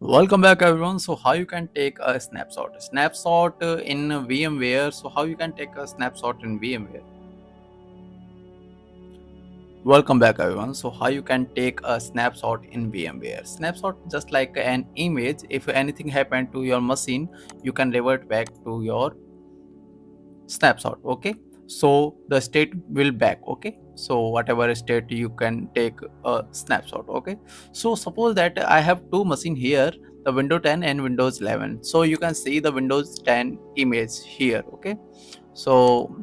Welcome back everyone. So how you can take a snapshot in VMware. So how you can take a snapshot in VMware. Welcome back everyone. So how you can take a snapshot in VMware. Snapshot just like an image. If anything happened to your machine, you can revert back to your snapshot. Okay, so the state will back. Okay, so whatever state you can take a snapshot. Okay, so suppose that I have two machine here, the windows 10 and windows 11. So you can see the windows 10 image here. Okay, so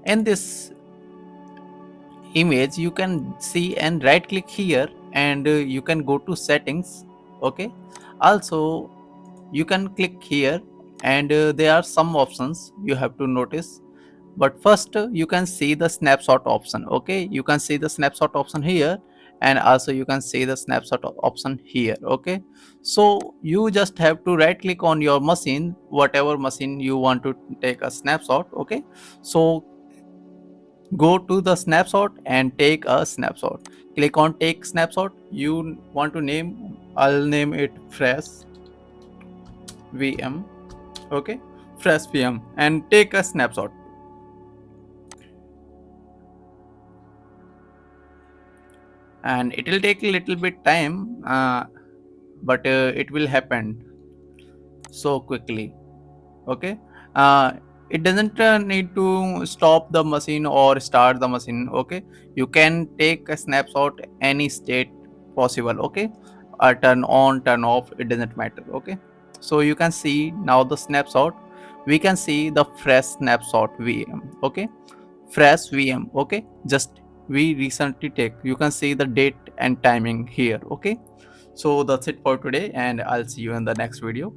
in this image you can see and right click here, and you can go to settings. Okay, also you can click here, and there are some options you have to notice. But first you can see the snapshot option. Okay, you can see the snapshot option here, and also you can see the snapshot option here. Okay, so you just have to right click on your machine, whatever machine you want to take a snapshot. Okay, so go to the snapshot and take a snapshot. Click on take snapshot. You want to name, I'll name it fresh VM. Okay, fresh VM, and take a snapshot. And it will take a little bit time, but it will happen so quickly. Okay, uh, it doesn't need to stop the machine or start the machine. Okay, you can take a snapshot any state possible. Okay, turn on, turn off, it doesn't matter. Okay, so you can see now the snapshot. We can see the fresh snapshot VM. Okay, fresh VM. Okay, just we recently take, you can see the date and timing here. Okay, so that's it for today, and I'll see you in the next video.